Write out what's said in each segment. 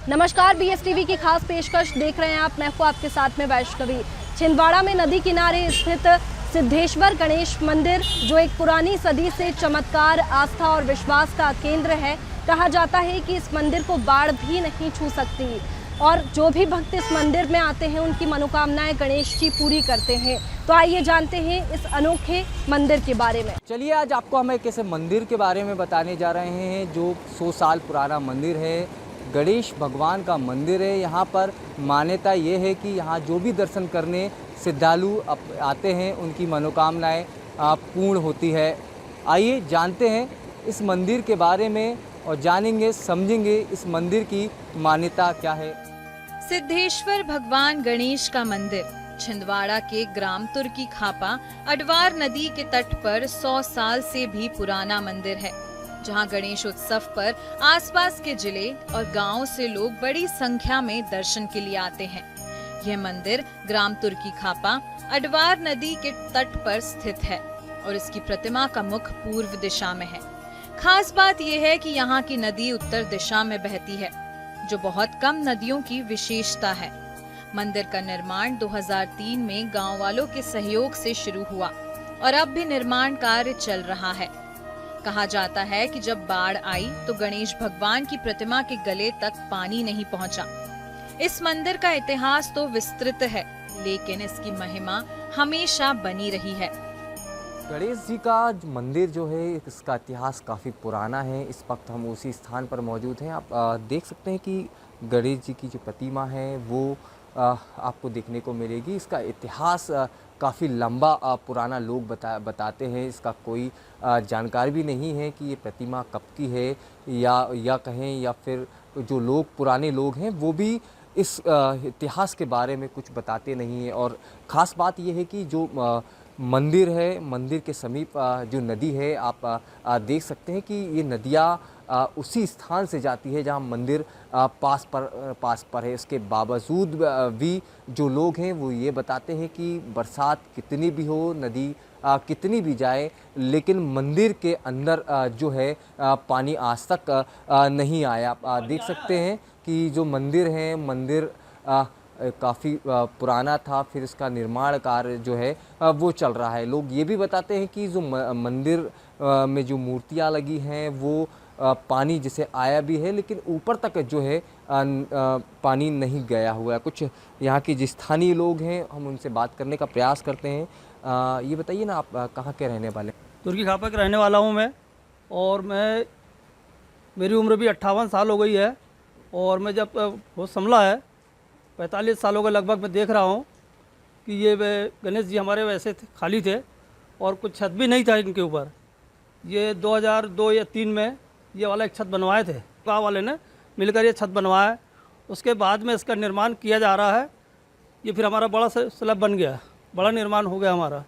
नमस्कार, बीएसटीवी की खास पेशकश देख रहे हैं आप। मैं हूं आपके साथ में वैष्णवी। छिंदवाड़ा में नदी किनारे स्थित सिद्धेश्वर गणेश मंदिर, जो एक पुरानी सदी से चमत्कार, आस्था और विश्वास का केंद्र है। कहा जाता है कि इस मंदिर को बाढ़ भी नहीं छू सकती और जो भी भक्त इस मंदिर में आते हैं उनकी मनोकामनाएं गणेश जी पूरी करते हैं। तो आइए जानते हैं इस अनोखे मंदिर के बारे में। चलिए, आज आपको हम एक ऐसे मंदिर के बारे में बताने जा रहे हैं जो 100 साल पुराना मंदिर है। गणेश भगवान का मंदिर है। यहाँ पर मान्यता ये है कि यहाँ जो भी दर्शन करने श्रद्धालु आते हैं उनकी मनोकामनाएं पूर्ण होती है। आइए जानते हैं इस मंदिर के बारे में और जानेंगे समझेंगे इस मंदिर की मान्यता क्या है। सिद्धेश्वर भगवान गणेश का मंदिर छिंदवाड़ा के ग्राम तुर्की खापा अडवार नदी के तट पर 100 साल से भी पुराना मंदिर है, जहां गणेश उत्सव पर आसपास के जिले और गांवों से लोग बड़ी संख्या में दर्शन के लिए आते हैं। यह मंदिर ग्राम तुर्की खापा अडवार नदी के तट पर स्थित है और इसकी प्रतिमा का मुख पूर्व दिशा में है। खास बात यह है कि यहाँ की नदी उत्तर दिशा में बहती है, जो बहुत कम नदियों की विशेषता है। मंदिर का निर्माण 2003 में गांव वालों के सहयोग से शुरू हुआ और अब भी निर्माण कार्य चल रहा है। कहा जाता है कि जब बाढ़ आई तो गणेश भगवान की प्रतिमा के गले तक पानी नहीं पहुंचा। इस मंदिर का इतिहास तो विस्तृत है, लेकिन इसकी महिमा हमेशा बनी रही है। गणेश जी का मंदिर जो है इसका इतिहास काफ़ी पुराना है। इस वक्त हम उसी स्थान पर मौजूद हैं। आप देख सकते हैं कि गणेश जी की जो प्रतिमा है वो आपको देखने को मिलेगी। इसका इतिहास काफ़ी लंबा पुराना लोग बताते हैं। इसका कोई जानकारी भी नहीं है कि ये प्रतिमा कब की है या कहें या फिर जो लोग पुराने लोग हैं वो भी इस इतिहास के बारे में कुछ बताते नहीं हैं। और ख़ास बात ये है कि जो मंदिर है, मंदिर के समीप जो नदी है, आप देख सकते हैं कि ये नदियाँ उसी स्थान से जाती है जहाँ मंदिर पास पर है। इसके बावजूद भी जो लोग हैं वो ये बताते हैं कि बरसात कितनी भी हो, नदी कितनी भी जाए, लेकिन मंदिर के अंदर जो है पानी आज तक नहीं आया। आप देख सकते हैं कि जो मंदिर है, मंदिर काफ़ी पुराना था, फिर इसका निर्माण कार्य जो है वो चल रहा है। लोग ये भी बताते हैं कि जो मंदिर में जो मूर्तियाँ लगी हैं वो पानी जैसे आया भी है, लेकिन ऊपर तक जो है पानी नहीं गया हुआ है। कुछ यहाँ के जो स्थानीय लोग हैं, हम उनसे बात करने का प्रयास करते हैं। ये बताइए ना, आप कहाँ के रहने वाले? तुर्की खापा के रहने वाला हूँ मैं, और मेरी उम्र भी 58 साल हो गई है। और मैं जब होश संभला है 45 सालों के लगभग, मैं देख रहा हूँ कि ये गणेश जी हमारे वैसे खाली थे और कुछ छत भी नहीं था इनके ऊपर। ये 2002 या 3 में ये वाला एक छत बनवाए थे, गाँव वाले ने मिलकर ये छत बनवाया। उसके बाद में इसका निर्माण किया जा रहा है। ये फिर हमारा बड़ा स्लैब बन गया, बड़ा निर्माण हो गया हमारा।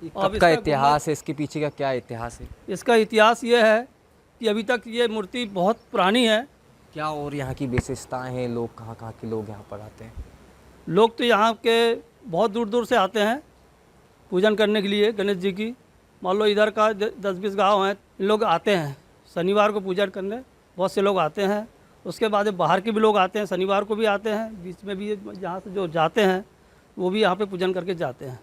कब का इतिहास है, इसके पीछे का क्या इतिहास है? इसका इतिहास ये है कि अभी तक ये मूर्ति बहुत पुरानी है। क्या और यहाँ की विशेषताएं हैं? लोग कहाँ के लोग यहाँ पर आते हैं? लोग तो यहाँ के बहुत दूर दूर से आते हैं पूजन करने के लिए गणेश जी की। मान लो इधर का 10-20 गांव हैं, लोग आते हैं शनिवार को पूजन करने, बहुत से लोग आते हैं। उसके बाद बाहर के भी लोग आते हैं, शनिवार को भी आते हैं, बीच में भी जहाँ से जो जाते हैं वो भी यहाँ पे पूजन करके जाते हैं।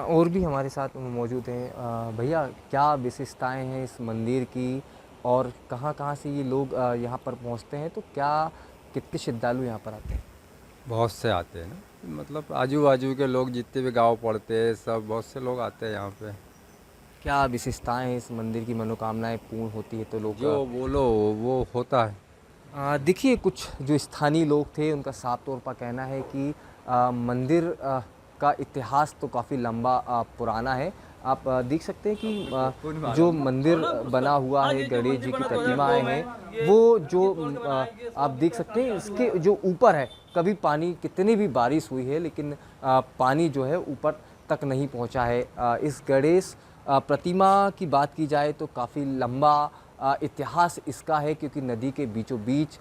और भी हमारे साथ मौजूद हैं। भैया, क्या विशेषताएं हैं इस मंदिर की और कहाँ से ये लोग यहाँ पर पहुँचते हैं? तो कितने श्रद्धालु यहाँ पर आते हैं? बहुत से आते हैं ना, मतलब आजू बाजू के लोग जितने भी गांव पड़ते हैं सब, बहुत से लोग आते हैं यहाँ पे। क्या विशेषताएं हैं इस मंदिर की? मनोकामनाएं पूर्ण होती है तो लोग जो बोलो वो होता है। देखिए, कुछ जो स्थानीय लोग थे उनका साफ तौर पर कहना है कि मंदिर का इतिहास तो काफ़ी लंबा पुराना है। आप देख सकते हैं कि जो मंदिर बना हुआ है, गणेश जी की प्रतिमाएं हैं, वो जो आप देख सकते हैं इसके जो ऊपर है, कभी पानी कितनी भी बारिश हुई है लेकिन पानी जो है ऊपर तक नहीं पहुंचा है। इस गणेश प्रतिमा की बात की जाए तो काफ़ी लंबा इतिहास इसका है, क्योंकि नदी के बीचों बीच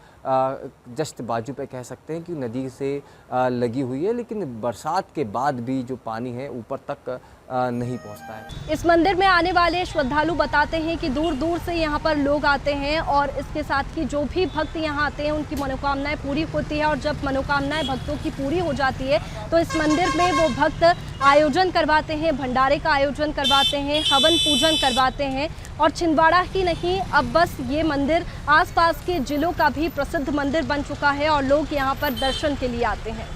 जस्ट बाजू पे कह सकते हैं कि नदी से लगी हुई है, लेकिन बरसात के बाद भी जो पानी है ऊपर तक नहीं पहुंचता है। इस मंदिर में आने वाले श्रद्धालु बताते हैं कि दूर दूर से यहाँ पर लोग आते हैं और इसके साथ ही जो भी भक्त यहाँ आते हैं उनकी मनोकामनाएं पूरी होती है और जब मनोकामनाएं भक्तों की पूरी हो जाती है तो इस मंदिर में वो भक्त आयोजन करवाते हैं, भंडारे का आयोजन करवाते हैं, हवन पूजन करवाते हैं। और छिंदवाड़ा ही नहीं, अब बस ये मंदिर आसपास के जिलों का भी प्रसिद्ध मंदिर बन चुका है और लोग यहाँ पर दर्शन के लिए आते हैं।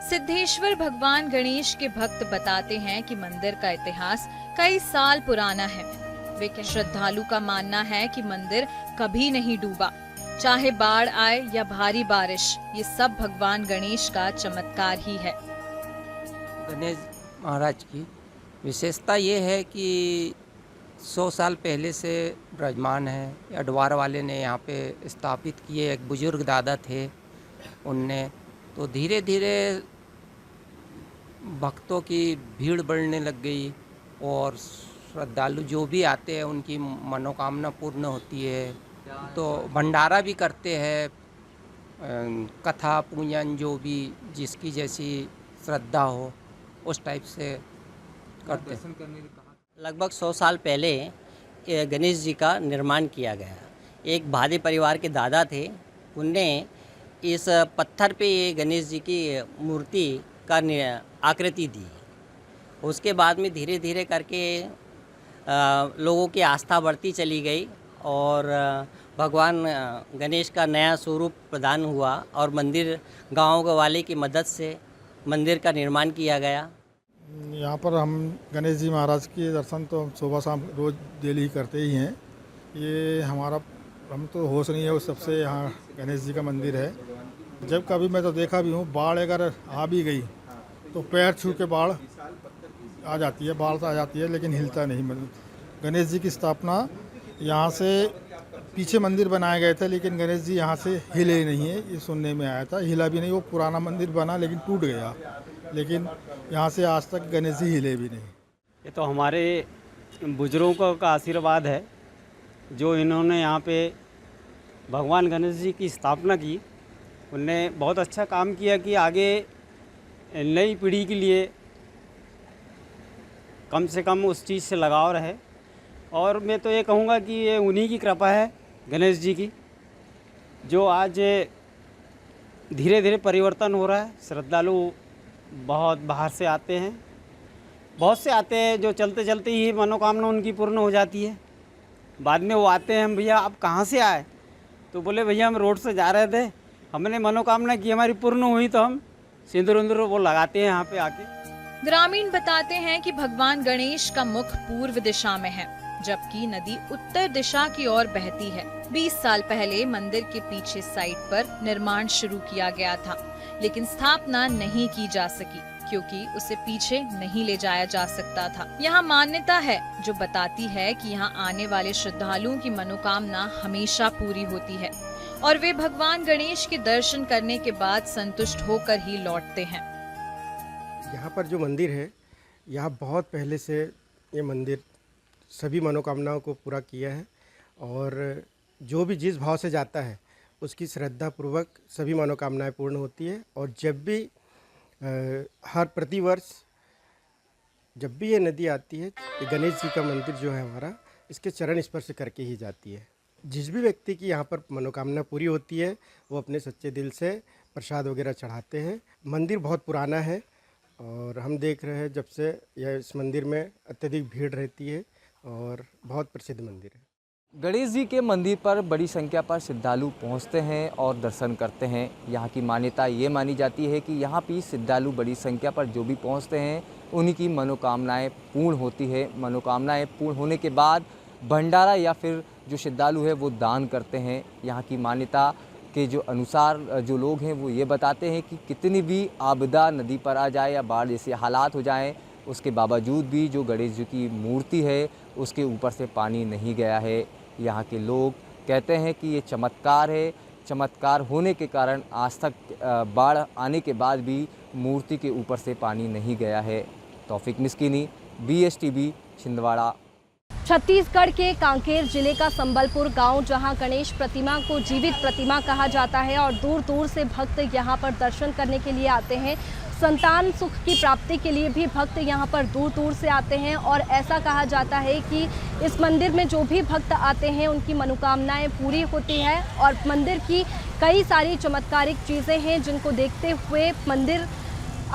सिद्धेश्वर भगवान गणेश के भक्त बताते हैं कि मंदिर का इतिहास कई साल पुराना है। वे श्रद्धालु का मानना है कि मंदिर कभी नहीं डूबा, चाहे बाढ़ आए या भारी बारिश, ये सब भगवान गणेश का चमत्कार ही है। गणेश महाराज की विशेषता ये है कि 100 साल पहले से विराजमान है। अडवार वाले ने यहाँ पे स्थापित किए, एक बुजुर्ग दादा थे उनने, तो धीरे धीरे भक्तों की भीड़ बढ़ने लग गई और श्रद्धालु जो भी आते हैं उनकी मनोकामना पूर्ण होती है। तो भंडारा भी करते हैं, कथा पूजन जो भी जिसकी जैसी श्रद्धा हो उस टाइप से करते हैं। लगभग 100 साल पहले गणेश जी का निर्माण किया गया। एक भादे परिवार के दादा थे, उनने इस पत्थर पे ये गणेश जी की मूर्ति का आकृति दी। उसके बाद में धीरे धीरे करके लोगों की आस्था बढ़ती चली गई और भगवान गणेश का नया स्वरूप प्रदान हुआ और मंदिर गाँव वाले की मदद से मंदिर का निर्माण किया गया। यहाँ पर हम गणेश जी महाराज के दर्शन तो सुबह शाम रोज़ डेली करते ही हैं। ये हम तो होश नहीं है, उस सबसे यहाँ गणेश जी का मंदिर है। जब कभी मैं तो देखा भी हूँ, बाढ़ अगर आ भी गई तो पैर छू के बाढ़ आ जाती है, बाढ़ तो आ जाती है लेकिन हिलता नहीं। गणेश जी की स्थापना यहाँ से पीछे मंदिर बनाए गए थे लेकिन गणेश जी यहाँ से हिले नहीं है, ये सुनने में आया था। हिला भी नहीं, वो पुराना मंदिर बना लेकिन टूट गया, लेकिन यहाँ से आज तक गणेश जी हिले भी नहीं। ये तो हमारे बुजुर्गों का आशीर्वाद है जो इन्होंने यहाँ पे भगवान गणेश जी की स्थापना की। उनने बहुत अच्छा काम किया कि आगे नई पीढ़ी के लिए कम से कम उस चीज़ से लगाव रहे। और मैं तो ये कहूँगा कि ये उन्हीं की कृपा है गणेश जी की, जो आज धीरे धीरे परिवर्तन हो रहा है। श्रद्धालु बहुत बाहर से आते हैं, बहुत से आते हैं जो चलते चलते ही मनोकामना उनकी पूर्ण हो जाती है। बाद में वो आते हैं, हम भैया आप कहाँ से आए? तो बोले भैया हम रोड से जा रहे थे, हमने मनोकामना की, हमारी पूर्ण हुई, तो हम सिंदूर वो लगाते हैं यहाँ पे आके। ग्रामीण बताते हैं कि भगवान गणेश का मुख पूर्व दिशा में है, जबकि नदी उत्तर दिशा की ओर बहती है। 20 साल पहले मंदिर के पीछे साइड पर निर्माण शुरू किया गया था, लेकिन स्थापना नहीं की जा सकी क्योंकि उसे पीछे नहीं ले जाया जा सकता था। यहाँ मान्यता है जो बताती है कि यहाँ आने वाले श्रद्धालुओं की मनोकामना हमेशा पूरी होती है और वे भगवान गणेश के दर्शन करने के बाद संतुष्ट होकर ही लौटते हैं। यहाँ पर जो मंदिर है, यहाँ बहुत पहले से ये मंदिर सभी मनोकामनाओं को पूरा किया है और जो भी जिस भाव से जाता है उसकी श्रद्धा पूर्वक सभी मनोकामनाएं पूर्ण होती है। और जब भी हर प्रतिवर्ष जब भी ये नदी आती है, ये गणेश जी का मंदिर जो है हमारा, इसके चरण स्पर्श करके ही जाती है। जिस भी व्यक्ति की यहाँ पर मनोकामना पूरी होती है वो अपने सच्चे दिल से प्रसाद वगैरह चढ़ाते हैं। मंदिर बहुत पुराना है और हम देख रहे हैं जब से यह इस मंदिर में अत्यधिक भीड़ रहती है और बहुत प्रसिद्ध मंदिर है। गणेश जी के मंदिर पर बड़ी संख्या पर श्रद्धालु पहुंचते हैं और दर्शन करते हैं। यहाँ की मान्यता ये मानी जाती है कि यहाँ भी श्रद्धालु बड़ी संख्या पर जो भी पहुंचते हैं उन्हीं की मनोकामनाएं पूर्ण होती है। मनोकामनाएं पूर्ण होने के बाद भंडारा या फिर जो श्रद्धालु है वो दान करते हैं। यहाँ की मान्यता के जो अनुसार जो लोग हैं वो ये बताते हैं कि कितनी भी आपदा नदी पर आ जाए या बाढ़ जैसे हालात हो जाएं, उसके बावजूद भी जो गणेश जी की मूर्ति है उसके ऊपर से पानी नहीं गया है। यहाँ के लोग कहते हैं कि ये चमत्कार है। चमत्कार होने के कारण आज तक बाढ़ आने के बाद भी मूर्ति के ऊपर से पानी नहीं गया है। तौफीक मिस्कीनी, BSTV, छिंदवाड़ा। छत्तीसगढ़ के कांकेर जिले का संबलपुर गांव, जहां गणेश प्रतिमा को जीवित प्रतिमा कहा जाता है और दूर दूर से भक्त यहां पर दर्शन करने के लिए आते हैं। संतान सुख की प्राप्ति के लिए भी भक्त यहाँ पर दूर दूर से आते हैं और ऐसा कहा जाता है कि इस मंदिर में जो भी भक्त आते हैं उनकी मनोकामनाएं पूरी होती है और मंदिर की कई सारी चमत्कारिक चीज़ें हैं जिनको देखते हुए मंदिर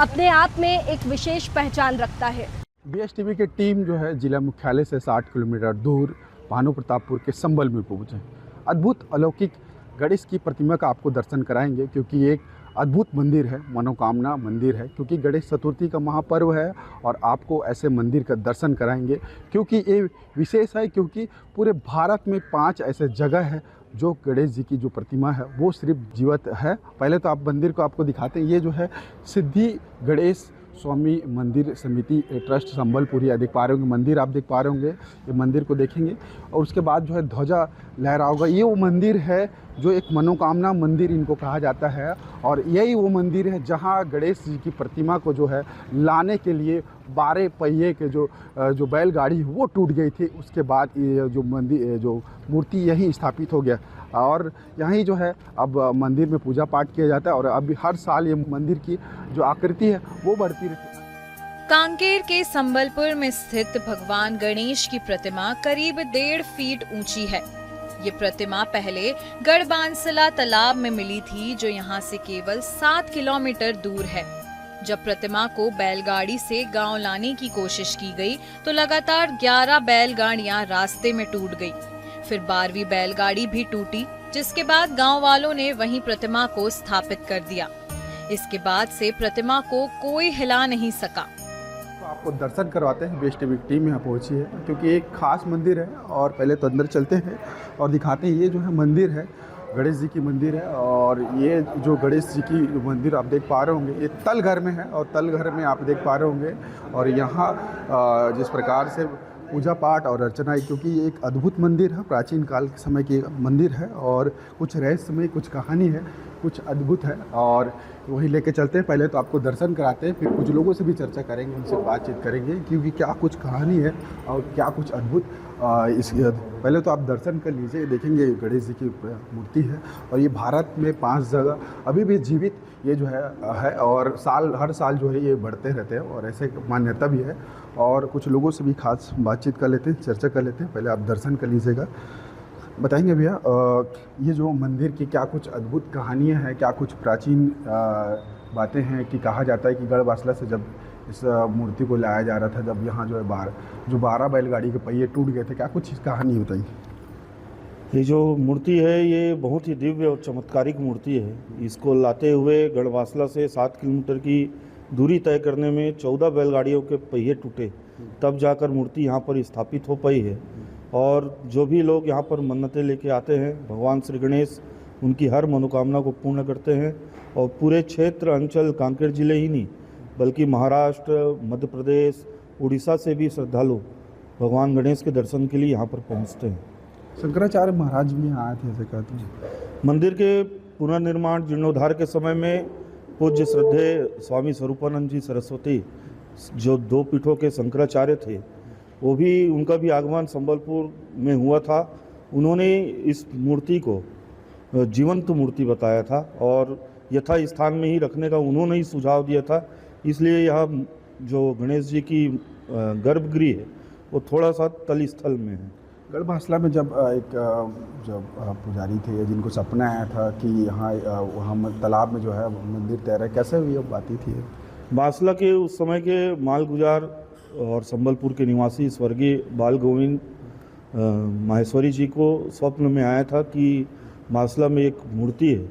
अपने आप में एक विशेष पहचान रखता है। BSTV की टीम जो है जिला मुख्यालय से 60 किलोमीटर दूर भानु प्रतापपुर के संबल में पहुँचे। अद्भुत अलौकिक गणेश की प्रतिमा का आपको दर्शन कराएंगे क्योंकि एक अद्भुत मंदिर है, मनोकामना मंदिर है, क्योंकि गणेश चतुर्थी का महापर्व है और आपको ऐसे मंदिर का दर्शन कराएंगे क्योंकि ये विशेष है, क्योंकि पूरे भारत में 5 ऐसे जगह है जो गणेश जी की जो प्रतिमा है वो सिर्फ जीवित है। पहले तो आप मंदिर को आपको दिखाते हैं। ये जो है सिद्धि गणेश स्वामी मंदिर समिति ट्रस्ट संबलपुरी देख पा रहे होंगे, मंदिर आप देख पा रहे होंगे। ये मंदिर को देखेंगे और उसके बाद जो है ध्वजा लहरा होगा। ये वो मंदिर है जो एक मनोकामना मंदिर इनको कहा जाता है और यही वो मंदिर है जहाँ गणेश जी की प्रतिमा को जो है लाने के लिए 12 पहिए के जो बैलगाड़ी वो टूट गई थी। उसके बाद ये जो मंदिर जो मूर्ति यहीं स्थापित हो गया और यहीं जो है अब मंदिर में पूजा पाठ किया जाता है और अब हर साल ये मंदिर की जो आकृति है वो बढ़ती रहती है। कांकेर के संबलपुर में स्थित भगवान गणेश की प्रतिमा करीब 1.5 फीट ऊंची है। ये प्रतिमा पहले गढ़बांसला तालाब में मिली थी जो यहाँ से केवल 7 किलोमीटर दूर है। जब प्रतिमा को बैलगाड़ी से गांव लाने की कोशिश की गई तो लगातार 11 बैलगाड़ियां रास्ते में टूट गई। फिर 12वीं बैलगाड़ी भी टूटी, जिसके बाद गांव वालों ने वहीं प्रतिमा को स्थापित कर दिया। इसके बाद से प्रतिमा को कोई हिला नहीं सका। तो आपको दर्शन करवाते हैं। BSTV की टीम यहाँ पहुँची है क्योंकि एक खास मंदिर है और पहले तो अंदर चलते हैं और दिखाते हैं। ये जो है मंदिर है गणेश जी की मंदिर है और ये जो गणेश जी की मंदिर आप देख पा रहे होंगे ये तल घर में है और तल घर में आप देख पा रहे होंगे और यहाँ जिस प्रकार से पूजा पाठ और अर्चना है, क्योंकि ये एक अद्भुत मंदिर है, प्राचीन काल के समय की मंदिर है और कुछ रहस्यमय कुछ कहानी है, कुछ अद्भुत है और वही लेके चलते हैं। पहले तो आपको दर्शन कराते हैं, फिर कुछ लोगों से भी चर्चा करेंगे, उनसे बातचीत करेंगे क्योंकि क्या कुछ कहानी है और क्या कुछ अद्भुत इस पहले तो आप दर्शन कर लीजिए। देखेंगे गणेश जी की मूर्ति है और ये भारत में 5 जगह अभी भी जीवित ये जो है और हर साल जो है ये बढ़ते रहते हैं और ऐसे मान्यता भी है। और कुछ लोगों से भी खास बातचीत कर लेते हैं, चर्चा कर लेते हैं। पहले आप दर्शन कर लीजिएगा। बताएंगे भैया ये जो मंदिर की क्या कुछ अद्भुत कहानियाँ हैं, क्या कुछ प्राचीन बातें हैं कि कहा जाता है कि गढ़बासला से जब इस मूर्ति को लाया जा रहा था, जब यहाँ जो है 12 बैलगाड़ी के पहिए टूट गए थे, क्या कुछ कहानी बताइए। ये जो मूर्ति है ये बहुत ही दिव्य और चमत्कारिक मूर्ति है। इसको लाते हुए गढ़वासला से 7 किलोमीटर की दूरी तय करने में 14 बैलगाड़ियों के पहिए टूटे, तब जाकर मूर्ति यहाँ पर स्थापित हो पाई है। और जो भी लोग यहाँ पर मन्नतें लेके आते हैं, भगवान श्री गणेश उनकी हर मनोकामना को पूर्ण करते हैं। और पूरे क्षेत्र अंचल कांकेर जिले ही नहीं बल्कि महाराष्ट्र, मध्य प्रदेश, उड़ीसा से भी श्रद्धालु भगवान गणेश के दर्शन के लिए यहाँ पर पहुँचते हैं। शंकराचार्य महाराज भी यहाँ आए थे ऐसे कहते हैं। मंदिर के पुनर्निर्माण जीर्णोद्धार के समय में पूज्य श्रद्धेय स्वामी स्वरूपानंद जी सरस्वती जो 2 पीठों के शंकराचार्य थे, वो भी उनका भी आगमन संबलपुर में हुआ था। उन्होंने इस मूर्ति को जीवंत मूर्ति बताया था और यथा स्थान में ही रखने का उन्होंने ही सुझाव दिया था। इसलिए यह जो गणेश जी की गर्भगृह है वो थोड़ा सा तल स्थल में है। गढ़बासला में जब पुजारी थे जिनको सपना आया था कि यहाँ तालाब में जो है मंदिर तैयार है, कैसे हुई अब बात थी? बासला के उस समय के मालगुजार और संबलपुर के निवासी स्वर्गीय बाल गोविंद माहेश्वरी जी को स्वप्न में आया था कि बासला में एक मूर्ति है,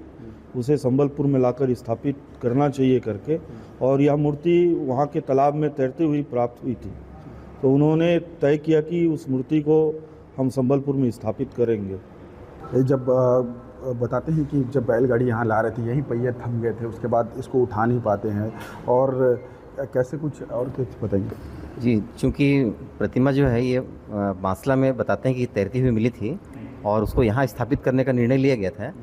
उसे संबलपुर में लाकर स्थापित करना चाहिए करके, और यह मूर्ति वहाँ के तालाब में तैरती हुई प्राप्त हुई थी। तो उन्होंने तय किया कि उस मूर्ति को हम संबलपुर में स्थापित करेंगे। जब बताते हैं कि जब बैलगाड़ी यहाँ ला रहे थे यहीं पहिए थम गए थे, उसके बाद इसको उठा नहीं पाते हैं, और कैसे कुछ और कुछ बताएंगे? जी, चूँकि प्रतिमा जो है ये बांसला में बताते हैं कि तैरती हुई मिली थी और उसको यहाँ स्थापित करने का निर्णय लिया गया था।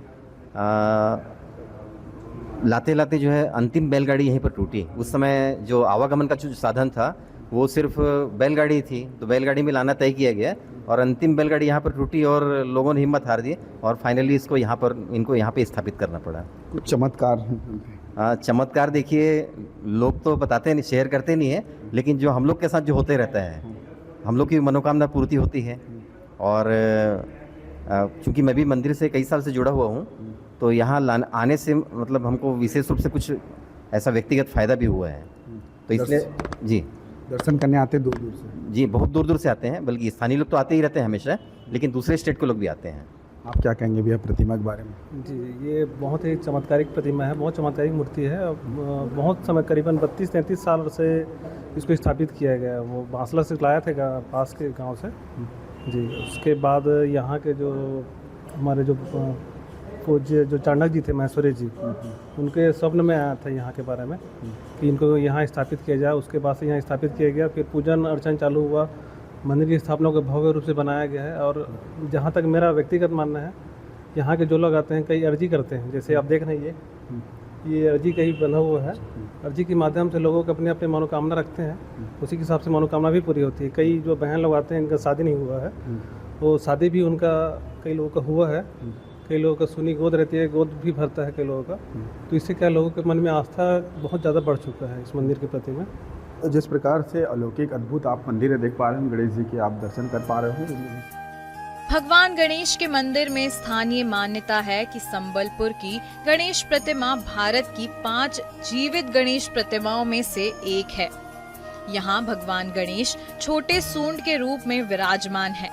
लाते लाते जो है अंतिम बैलगाड़ी यहीं पर टूटी। उस समय जो आवागमन का जो साधन था वो सिर्फ बैलगाड़ी थी, तो बैलगाड़ी में लाना तय किया गया और अंतिम बैलगाड़ी यहाँ पर टूटी और लोगों ने हिम्मत हार दी और फाइनली इनको यहाँ पे स्थापित करना पड़ा। कुछ चमत्कार चमत्कार देखिए, लोग तो बताते नहीं, शेयर करते नहीं है, लेकिन जो हम लोग के साथ जो होते रहता है, हम लोग की मनोकामना पूर्ति होती है। और चूँकि मैं भी मंदिर से कई साल से जुड़ा हुआ हूँ, तो यहाँ आने से मतलब हमको विशेष रूप से कुछ ऐसा व्यक्तिगत फ़ायदा भी हुआ है। तो इसलिए जी, दर्शन करने आते हैं दूर दूर से? जी, बहुत दूर दूर से आते हैं, बल्कि स्थानीय लोग तो आते ही रहते हैं हमेशा, लेकिन दूसरे स्टेट के लोग भी आते हैं। आप क्या कहेंगे भैया प्रतिमा के बारे में? जी, ये बहुत ही चमत्कारिक प्रतिमा है, बहुत चमत्कारिक मूर्ति है। बहुत समय, करीबन 32-33 साल से इसको स्थापित किया गया है। वो बांसला से लाया थे पास के गांव से जी। उसके बाद यहाँ के जो हमारे जो पूज्य जो चाणक्य जी थे, महेश्वरी जी, उनके स्वप्न में आया था यहाँ के बारे में कि इनको यहाँ स्थापित किया जाए। उसके बाद से यहाँ स्थापित किया गया, फिर पूजन अर्चन चालू हुआ, मंदिर की स्थापना को भव्य रूप से बनाया गया है। और जहाँ तक मेरा व्यक्तिगत मानना है, यहाँ के जो लोग आते हैं कई अर्जी करते हैं, जैसे आप देख रहे हैं ये अर्जी कहीं बना हुआ है। अर्जी के माध्यम से लोगों को अपने अपने मनोकामना रखते हैं, उसी के हिसाब से मनोकामना भी पूरी होती है। कई जो बहन लोग आते हैं, इनका शादी नहीं हुआ है, वो शादी भी उनका कई लोगों का हुआ है। कई लोगों का सुनी गोद रहती है, गोद भी भरता है कई लोगों का। तो इससे क्या, लोगों के मन में आस्था बहुत ज़्यादा बढ़ चुका है इस मंदिर के प्रति में। जिस प्रकार से अलौकिक अद्भुत आप मंदिर देख पा रहे हैं, गणेश जी के आप दर्शन कर पा रहे हो। भगवान गणेश के मंदिर में स्थानीय मान्यता है कि संबलपुर की गणेश प्रतिमा भारत की 5 जीवित गणेश प्रतिमाओं में से एक है। यहाँ भगवान गणेश छोटे सूंड के रूप में विराजमान है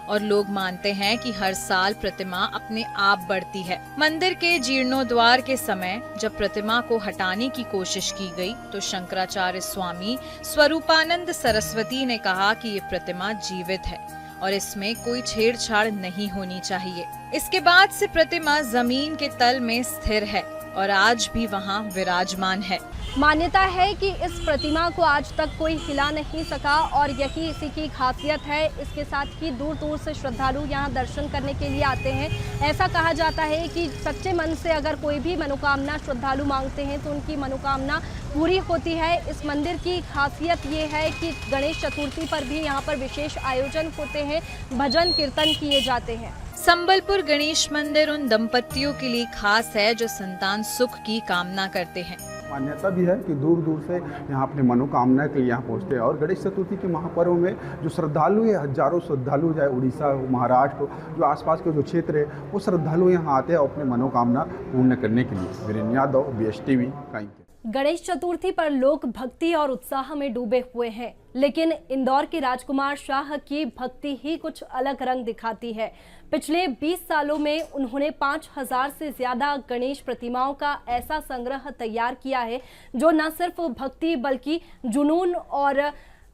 और लोग मानते हैं कि हर साल प्रतिमा अपने आप बढ़ती है। मंदिर के जीर्णोद्वार के समय जब प्रतिमा को हटाने की कोशिश की गई, तो शंकराचार्य स्वामी स्वरूपानंद सरस्वती ने कहा कि ये प्रतिमा जीवित है और इसमें कोई छेड़छाड़ नहीं होनी चाहिए। इसके बाद से प्रतिमा जमीन के तल में स्थिर है और आज भी वहाँ विराजमान है। मान्यता है कि इस प्रतिमा को आज तक कोई हिला नहीं सका और यही इसी की खासियत है। इसके साथ ही दूर दूर से श्रद्धालु यहाँ दर्शन करने के लिए आते हैं। ऐसा कहा जाता है कि सच्चे मन से अगर कोई भी मनोकामना श्रद्धालु मांगते हैं तो उनकी मनोकामना पूरी होती है। इस मंदिर की खासियत ये है कि गणेश चतुर्थी पर भी यहाँ पर विशेष आयोजन होते हैं, भजन कीर्तन किए जाते हैं। संबलपुर गणेश मंदिर उन दंपतियों के लिए खास है जो संतान सुख की कामना करते हैं। मान्यता भी है कि दूर दूर से यहाँ अपने मनोकामना के लिए यहाँ पहुँचते हैं। और गणेश चतुर्थी के महापर्व में जो श्रद्धालु है, हजारों श्रद्धालु, चाहे उड़ीसा हो, महाराष्ट्र हो, जो आसपास के जो क्षेत्र है, वो श्रद्धालु यहाँ आते हैं अपने मनोकामना पूर्ण करने के लिए। वीरेन यादव, BSTV कहीं। गणेश चतुर्थी पर लोग भक्ति और उत्साह में डूबे हुए हैं, लेकिन इंदौर के राजकुमार शाह की भक्ति ही कुछ अलग रंग दिखाती है। पिछले 20 सालों में उन्होंने 5000 से ज्यादा गणेश प्रतिमाओं का ऐसा संग्रह तैयार किया है जो न सिर्फ भक्ति बल्कि जुनून और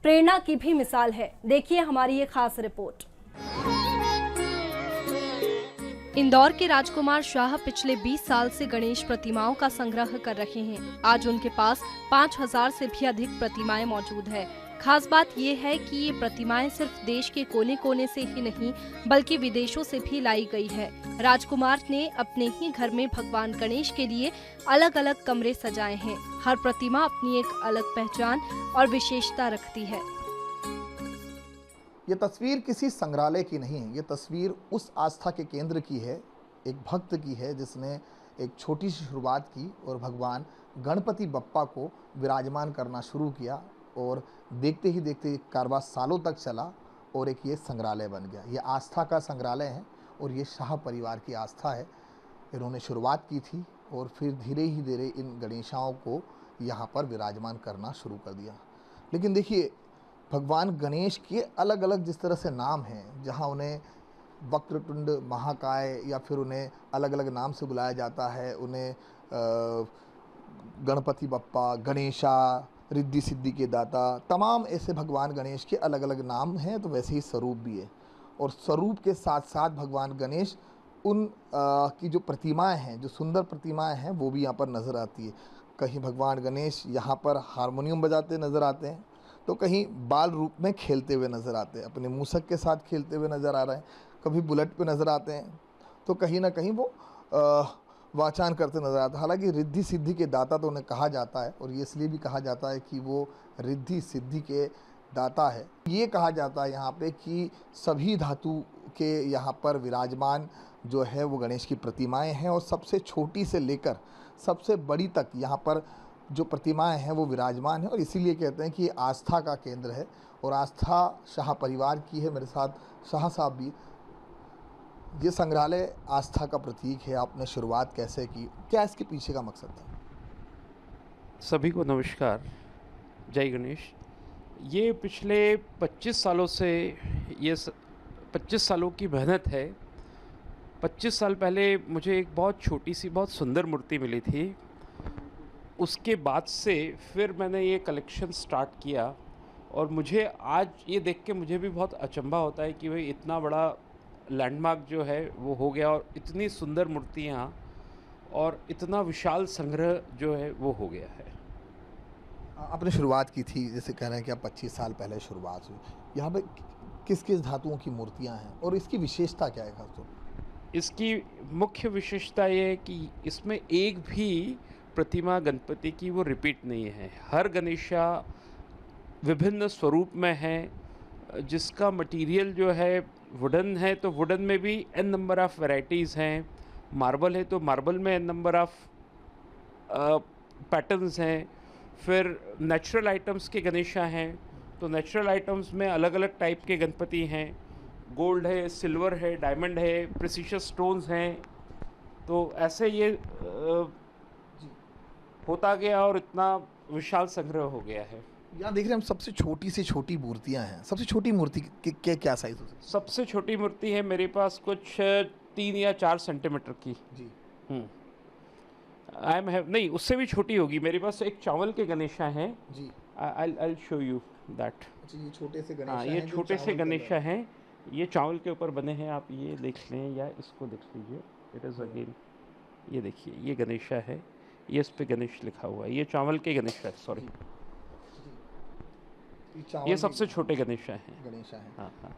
प्रेरणा की भी मिसाल है। देखिए हमारी ये खास रिपोर्ट। इंदौर के राजकुमार शाह पिछले 20 साल से गणेश प्रतिमाओं का संग्रह कर रहे हैं। आज उनके पास 5000 से भी अधिक प्रतिमाएं मौजूद है। खास बात ये है कि ये प्रतिमाएं सिर्फ देश के कोने कोने से ही नहीं बल्कि विदेशों से भी लाई गई है। राजकुमार ने अपने ही घर में भगवान गणेश के लिए अलग अलग कमरे सजाए हैं। हर प्रतिमा अपनी एक अलग पहचान और विशेषता रखती है। ये तस्वीर किसी संग्रहालय की नहीं है, ये तस्वीर उस आस्था के केंद्र की है, एक भक्त की है जिसने एक छोटी सी शुरुआत की और भगवान गणपति बप्पा को विराजमान करना शुरू किया और देखते ही देखते कारवां सालों तक चला और एक ये संग्रहालय बन गया। ये आस्था का संग्रहालय है और ये शाह परिवार की आस्था है। इन्होंने शुरुआत की थी और फिर धीरे ही धीरे इन गणेशाओं को यहाँ पर विराजमान करना शुरू कर दिया। लेकिन देखिए, भगवान गणेश के अलग अलग जिस तरह से नाम हैं, जहाँ उन्हें वक्रतुंड महाकाय या फिर उन्हें अलग अलग नाम से बुलाया जाता है, उन्हें गणपति बप्पा, गणेशा, रिद्धि सिद्धि के दाता, तमाम ऐसे भगवान गणेश के अलग अलग नाम हैं, तो वैसे ही स्वरूप भी है। और स्वरूप के साथ साथ भगवान गणेश उन की जो प्रतिमाएं हैं, जो सुंदर प्रतिमाएं हैं, वो भी यहाँ पर नज़र आती है। कहीं भगवान गणेश यहाँ पर हारमोनियम बजाते नज़र आते हैं, तो कहीं बाल रूप में खेलते हुए नज़र आते हैं, अपने मूसक के साथ खेलते हुए नज़र आ रहे हैं, कभी बुलेट पे नज़र आते हैं, तो कहीं ना कहीं वो वाचान करते नज़र आते हैं। हालांकि रिद्धि सिद्धि के दाता तो उन्हें कहा जाता है और ये इसलिए भी कहा जाता है कि वो रिद्धि सिद्धि के दाता है। ये कहा जाता है यहाँ पे कि सभी धातु के यहाँ पर विराजमान जो है वो गणेश की प्रतिमाएं हैं और सबसे छोटी से लेकर सबसे बड़ी तक यहाँ पर जो प्रतिमाएं हैं वो विराजमान है और इसीलिए कहते हैं कि ये आस्था का केंद्र है और आस्था शाह परिवार की है। मेरे साथ शाह साहब भी। ये संग्रहालय आस्था का प्रतीक है, आपने शुरुआत कैसे की, क्या इसके पीछे का मकसद था? सभी को नमस्कार, जय गणेश। ये पिछले 25 सालों से 25 सालों की मेहनत है। 25 साल पहले मुझे एक बहुत छोटी सी बहुत सुंदर मूर्ति मिली थी। उसके बाद से फिर मैंने ये कलेक्शन स्टार्ट किया और मुझे आज ये देख के मुझे भी बहुत अचंभा होता है कि भाई इतना बड़ा लैंडमार्क जो है वो हो गया और इतनी सुंदर मूर्तियाँ और इतना विशाल संग्रह जो है वो हो गया है। आपने शुरुआत की थी, जैसे कह रहे हैं कि अब 25 साल पहले शुरुआत हुई। यहाँ पे किस किस धातुओं की मूर्तियाँ हैं और इसकी विशेषता क्या है खासतौर पर? इसकी मुख्य विशेषता ये है कि इसमें एक भी प्रतिमा गणपति की वो रिपीट नहीं है। हर गणेशा विभिन्न स्वरूप में है, जिसका मटेरियल जो है वुडन है तो वुडन में भी n नंबर ऑफ़ वैरायटीज़ हैं। मार्बल है तो मार्बल में n नंबर ऑफ़ पैटर्न्स हैं। फिर नेचुरल आइटम्स के गणेशा हैं तो नेचुरल आइटम्स में अलग अलग टाइप के गणपति हैं। गोल्ड है, सिल्वर है, डायमंड है, प्रेसिशियस स्टोन्स हैं। तो ऐसे ये होता गया और इतना विशाल संग्रह हो गया है। यहाँ देख रहे हैं हम सबसे छोटी से छोटी मूर्तियाँ हैं। सबसे छोटी मूर्ति के क्या साइज़ हो सकता है? सबसे छोटी मूर्ति है मेरे पास कुछ 3 या 4 सेंटीमीटर की जी। नहीं, उससे भी छोटी होगी। मेरे पास एक चावल के गणेशा हैं जी। I'll show you that। अच्छा, ये छोटे से गणेशा हाँ, हैं ये जो छोटे से चावल के गणेशा हैं। ये चावल के ऊपर बने हैं, आप ये देख लें या इसको देख लीजिए। इट इज़ अगेन, ये देखिए, ये गणेशा है, ये इस पे गणेश लिखा हुआ है। ये चावल के गणेशा है, सॉरी, ये सबसे छोटे गणेशा हैं। गणेशा हैं। हाँ हाँ।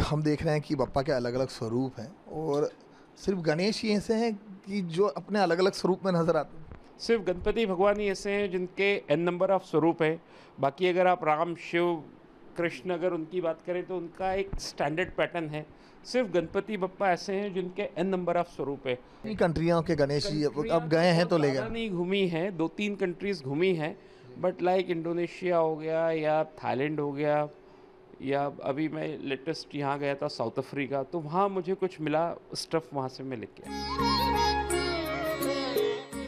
हम देख रहे हैं कि बप्पा के अलग अलग स्वरूप हैं और सिर्फ गणेश ही ऐसे हैं कि जो अपने अलग अलग स्वरूप में नजर आते हैं। सिर्फ गणपति भगवान ही ऐसे हैं जिनके n नंबर ऑफ स्वरूप है। बाकी अगर आप राम, शिव, कृष्ण अगर उनकी बात करें तो उनका एक स्टैंडर्ड पैटर्न है। सिर्फ गणपति बप्पा ऐसे हैं जिनके n नंबर ऑफ स्वरूप है। कितनी कंट्रियों के गणेश जी अब गए हैं तो ले गए? नहीं घूमी हैं, 2-3 कंट्रीज़ घूमी हैं, बट लाइक इंडोनेशिया हो गया या थाईलैंड हो गया, या अभी मैं लेटेस्ट यहाँ गया था साउथ अफ्रीका, तो वहाँ मुझे कुछ मिला स्टफ़, वहाँ से मैं लेके आया।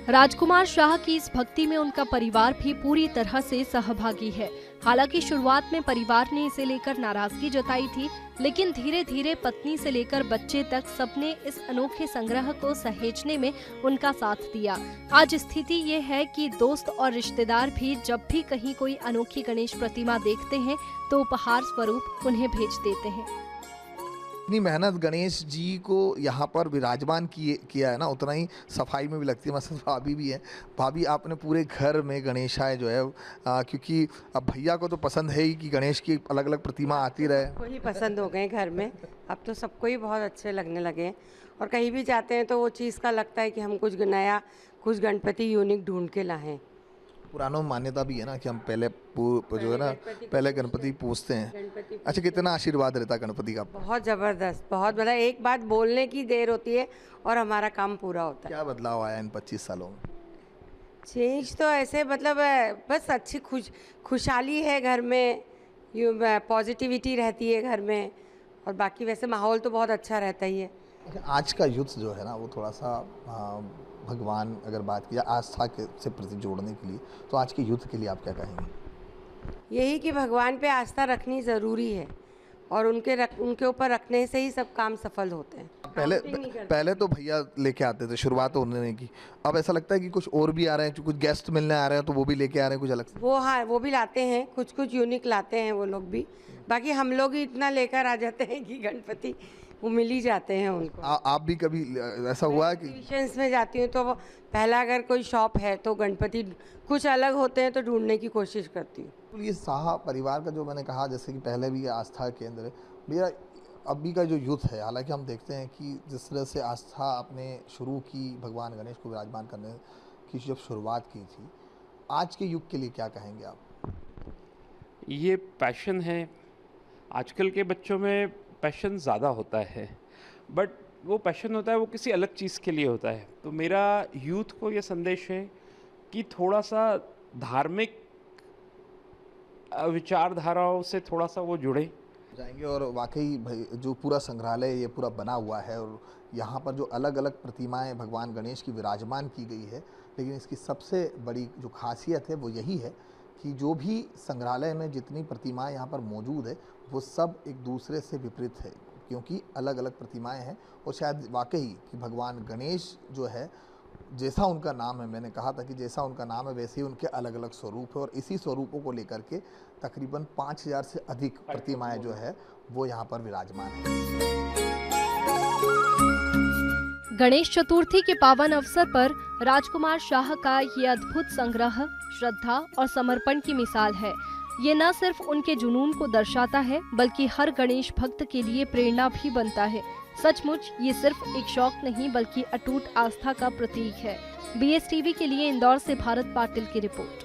राजकुमार शाह की इस भक्ति में उनका परिवार भी पूरी तरह से सहभागी है। हालांकि शुरुआत में परिवार ने इसे लेकर नाराजगी जताई थी, लेकिन धीरे धीरे पत्नी से लेकर बच्चे तक सबने इस अनोखे संग्रह को सहेजने में उनका साथ दिया। आज स्थिति ये है कि दोस्त और रिश्तेदार भी जब भी कहीं कोई अनोखी गणेश प्रतिमा देखते हैं तो उपहार स्वरूप उन्हें भेज देते हैं। इतनी मेहनत गणेश जी को यहाँ पर विराजमान किया है ना, उतना ही सफाई में भी लगती है। मेरे साथ भाभी भी है। भाभी, आपने पूरे घर में गणेशाएँ जो है क्योंकि अब भैया को तो पसंद है ही कि गणेश की अलग अलग प्रतिमा आती रहे। सबको ही पसंद हो गए घर में, अब तो सबको ही बहुत अच्छे लगने लगे हैं और कहीं भी जाते हैं तो वो चीज़ का लगता है कि हम कुछ नया, कुछ गणपति यूनिक ढूंढ के लाएं। पुरानों में मान्यता भी है ना कि हम पहले जो है ना पहले गणपति पूजते हैं। अच्छा, कितना आशीर्वाद रहता है गणपति का? बहुत ज़बरदस्त, बहुत बड़ा। एक बात बोलने की देर होती है और हमारा काम पूरा होता है। क्या बदलाव आया इन 25 सालों में? चेंज तो ऐसे मतलब बस अच्छी खुशहाली है घर में, पॉजिटिविटी रहती है घर में और बाकी वैसे माहौल तो बहुत अच्छा रहता ही है। आज का युद्ध जो है ना वो थोड़ा सा भगवान अगर बात की जाए आस्था के से प्रति जोड़ने के लिए, तो आज के युद्ध के लिए आप क्या कहेंगे? यही कि भगवान पे आस्था रखनी ज़रूरी है और उनके ऊपर रखने से ही सब काम सफल होते हैं। पहले तो भैया लेके आते थे, शुरुआत तो उन्होंने की। अब ऐसा लगता है कि कुछ और भी आ रहे हैं, कुछ गेस्ट मिलने आ रहे हैं तो वो भी लेके आ रहे हैं कुछ अलग से। वो हाँ, वो भी लाते हैं, कुछ यूनिक लाते हैं वो लोग भी। बाकी हम लोग ही इतना लेकर आ जाते हैं कि गणपति वो मिल ही जाते हैं उनको। आप भी कभी ऐसा हुआ कि एग्जीबिशंस में जाती हूँ तो वो पहला अगर कोई शॉप है तो गणपति कुछ अलग होते हैं तो ढूंढने की कोशिश करती हूँ। ये शाह परिवार का जो मैंने कहा, जैसे कि पहले भी आस्था केंद्र है भैया, अभी का जो युद्ध है, हालांकि हम देखते हैं कि जिस तरह से आस्था आपने शुरू की भगवान गणेश को विराजमान करने की जब शुरुआत की थी, आज के युग के लिए क्या कहेंगे आप? ये पैशन है। आजकल के बच्चों में पैशन ज़्यादा होता है, बट वो पैशन होता है वो किसी अलग चीज़ के लिए होता है। तो मेरा यूथ को ये संदेश है कि थोड़ा सा धार्मिक विचारधाराओं से थोड़ा सा वो जुड़े जाएंगे। और वाकई भाई जो पूरा संग्रहालय ये पूरा बना हुआ है और यहाँ पर जो अलग अलग प्रतिमाएं भगवान गणेश की विराजमान की गई है, लेकिन इसकी सबसे बड़ी जो खासियत है वो यही है कि जो भी संग्रहालय में जितनी प्रतिमाएं यहाँ पर मौजूद है वो सब एक दूसरे से विपरीत है, क्योंकि अलग अलग प्रतिमाएं हैं। और शायद वाकई कि भगवान गणेश जो है, जैसा उनका नाम है, मैंने कहा था कि जैसा उनका नाम है वैसे ही उनके अलग अलग स्वरूप है, और इसी स्वरूपों को लेकर के तकरीबन 5000 से अधिक प्रतिमाएं जो है वो यहाँ पर विराजमान है। गणेश चतुर्थी के पावन अवसर पर राजकुमार शाह का ये अद्भुत संग्रह श्रद्धा और समर्पण की मिसाल है। ये न सिर्फ उनके जुनून को दर्शाता है बल्कि हर गणेश भक्त के लिए प्रेरणा भी बनता है। सचमुच ये सिर्फ एक शौक नहीं बल्कि अटूट आस्था का प्रतीक है। BSTV के लिए इंदौर से भारत पाटिल की रिपोर्ट।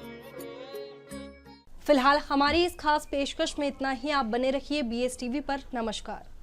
फिलहाल हमारी इस खास पेशकश में इतना ही। आप बने रहिए BSTV पर। नमस्कार।